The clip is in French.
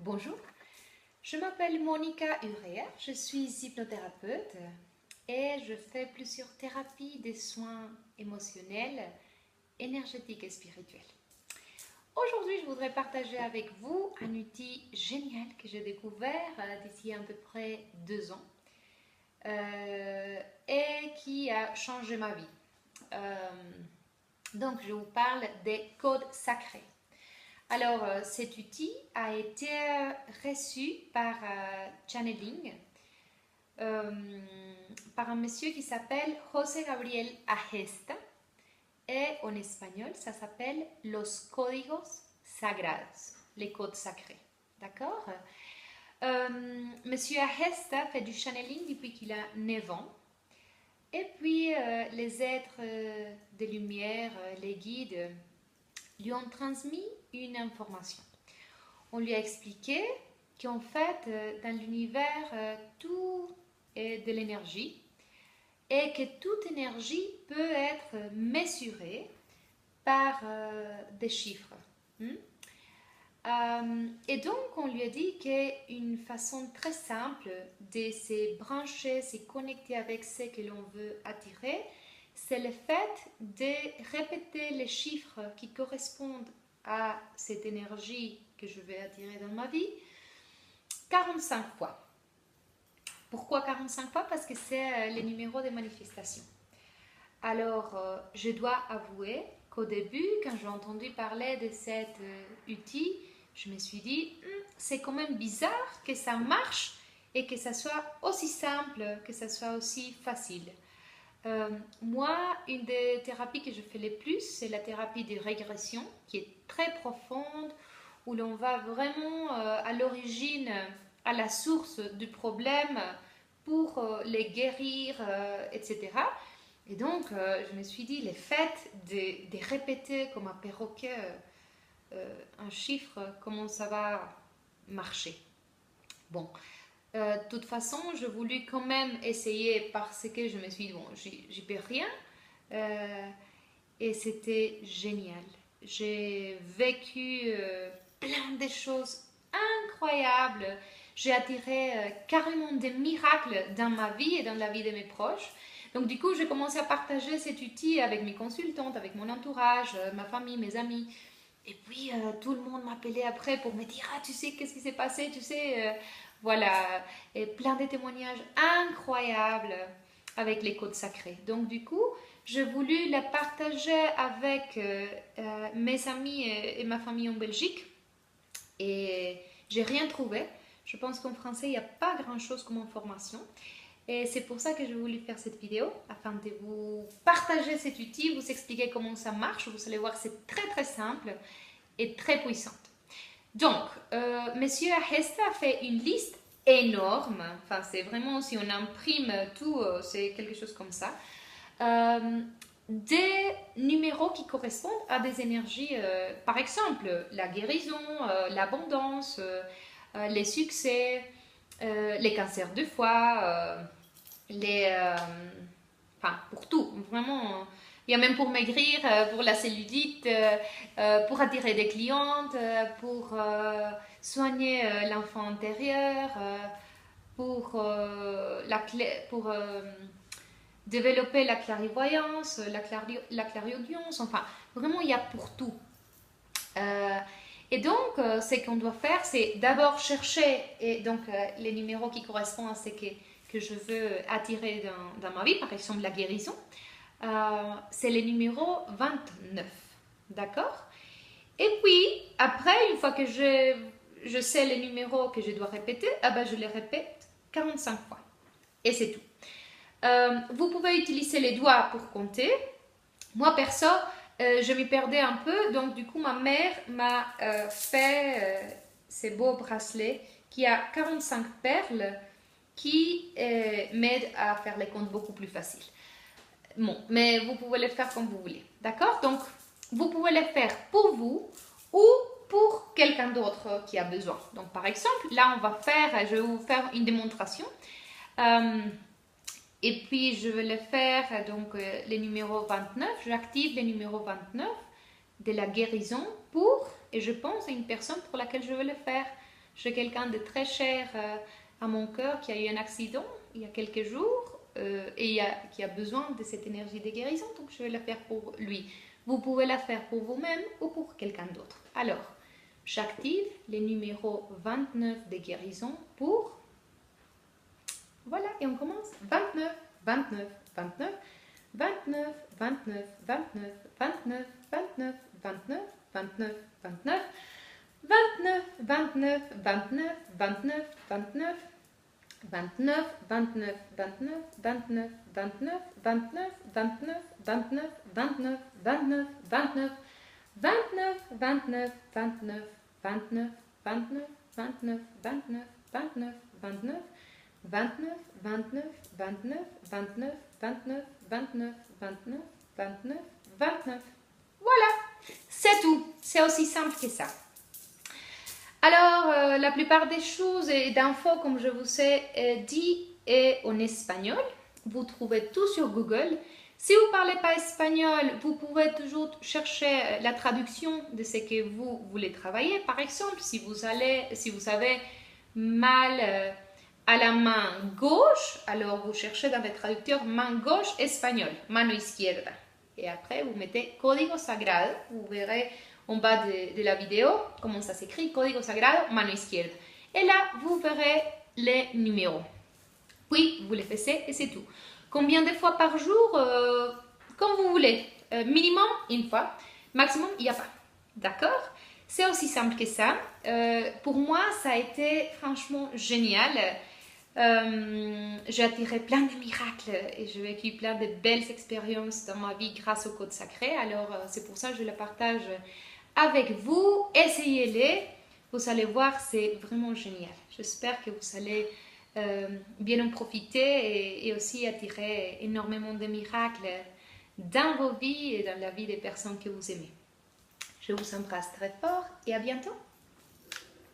Bonjour, je m'appelle Monica Urea, je suis hypnothérapeute et je fais plusieurs thérapies des soins émotionnels, énergétiques et spirituels. Aujourd'hui, je voudrais partager avec vous un outil génial que j'ai découvert d'ici à peu près 2 ans et qui a changé ma vie. Donc, je vous parle des codes sacrés. Alors, cet outil a été reçu par channeling par un monsieur qui s'appelle José Gabriel Agesta et en espagnol, ça s'appelle Los Códigos Sagrados, les codes sacrés. D'accord. Monsieur Agesta fait du channeling depuis qu'il a 9 ans. Et puis, les êtres de lumière, les guides, lui ont transmis une information. On lui a expliqué qu'en fait, dans l'univers, tout est de l'énergie et que toute énergie peut être mesurée par des chiffres. Et donc, on lui a dit qu'une façon très simple de se brancher, se connecter avec ce que l'on veut attirer, c'est le fait de répéter les chiffres qui correspondent à cette énergie que je vais attirer dans ma vie 45 fois. Pourquoi 45 fois? Parce que c'est les numéros de manifestation. Alors, je dois avouer qu'au début, quand j'ai entendu parler de cet outil, je me suis dit, c'est quand même bizarre que ça marche et que ça soit aussi simple, que ça soit aussi facile. Moi, une des thérapies que je fais le plus, c'est la thérapie de régression, qui est très profonde, où l'on va vraiment à l'origine, à la source du problème pour les guérir, etc. Et donc, je me suis dit, le fait de répéter comme un perroquet un chiffre, comment ça va marcher. Bon, de toute façon, je voulais quand même essayer parce que je me suis dit, bon, j'y peux rien. Et c'était génial. J'ai vécu plein de choses incroyables. J'ai attiré carrément des miracles dans ma vie et dans la vie de mes proches. Donc du coup, j'ai commencé à partager cet outil avec mes consultantes, avec mon entourage, ma famille, mes amis. Et puis, tout le monde m'appelait après pour me dire, ah, tu sais, qu'est-ce qui s'est passé, tu sais, voilà, et plein de témoignages incroyables avec les codes sacrés. Donc, du coup, j'ai voulu la partager avec mes amis et ma famille en Belgique. Et j'ai rien trouvé. Je pense qu'en français, il n'y a pas grand-chose comme information. Et c'est pour ça que j'ai voulu faire cette vidéo, afin de vous partager cet outil, vous expliquer comment ça marche. Vous allez voir, c'est très très simple et très puissante. Donc, Monsieur Agesta a fait une liste énorme. Enfin, c'est vraiment, si on imprime tout, c'est quelque chose comme ça. Des numéros qui correspondent à des énergies, par exemple, la guérison, l'abondance, les succès, les cancers de foie, enfin, pour tout, vraiment. Il y a même pour maigrir, pour la cellulite, pour attirer des clientes, pour soigner l'enfant intérieur, pour développer la clairvoyance, la clairaudience, enfin, vraiment, il y a pour tout. Et donc, ce qu'on doit faire, c'est d'abord chercher les numéros qui correspondent à ce que je veux attirer dans ma vie, par exemple la guérison. C'est le numéro 29, d'accord? Et puis, après, une fois que je sais les numéros que je dois répéter, je les répète 45 fois. Et c'est tout. Vous pouvez utiliser les doigts pour compter. Moi, perso, je m'y perdais un peu, donc du coup, ma mère m'a fait ces beaux bracelets qui a 45 perles qui m'aident à faire les comptes beaucoup plus faciles. Bon, mais vous pouvez les faire comme vous voulez, d'accord? Donc, vous pouvez les faire pour vous ou pour quelqu'un d'autre qui a besoin. Donc, par exemple, là, je vais vous faire une démonstration. Et puis, je vais le faire, donc, les numéros 29. J'active les numéros 29 de la guérison et je pense à une personne pour laquelle je vais le faire. J'ai quelqu'un de très cher à mon cœur qui a eu un accident il y a quelques jours et qui a besoin de cette énergie de guérison, donc je vais la faire pour lui. Vous pouvez la faire pour vous-même ou pour quelqu'un d'autre. Alors, j'active le numéro 29 de guérison pour... Voilà, et on commence. 29, 29, 29, 29, 29, 29, 29, 29, 29, 29, 29, 29, 29, 29, 29, 29, 29, 29, 29, 29, 29, 29, 29, 29, 29, 29, 29, 29, 29, 29, 29, 29, 29, 29, 29, 29, 29, 29, 29, 29, 29, 29, 29, 29, 29. Voilà, c'est tout. C'est aussi simple que ça. Alors, la plupart des choses et d'infos, comme je vous ai dit, est en espagnol. Vous trouvez tout sur Google. Si vous ne parlez pas espagnol, vous pouvez toujours chercher la traduction de ce que vous voulez travailler. Par exemple, si vous avez mal à la main gauche, alors vous cherchez dans le traducteur main gauche espagnol, mano izquierda. Et après, vous mettez código sagrado. Vous verrez en bas de la vidéo comment ça s'écrit, código sagrado, mano izquierda. Et là, vous verrez les numéros. Puis, vous les faites et c'est tout. Combien de fois par jour comme vous voulez. Minimum, une fois. Maximum, il n'y a pas. D'accord? C'est aussi simple que ça. Pour moi, ça a été franchement génial. J'ai attiré plein de miracles et j'ai vécu plein de belles expériences dans ma vie grâce au code sacré. Alors, c'est pour ça que je le partage avec vous. Essayez-les. Vous allez voir, c'est vraiment génial. J'espère que vous allez bien en profiter et aussi attirer énormément de miracles dans vos vies et dans la vie des personnes que vous aimez. Je vous embrasse très fort et à bientôt.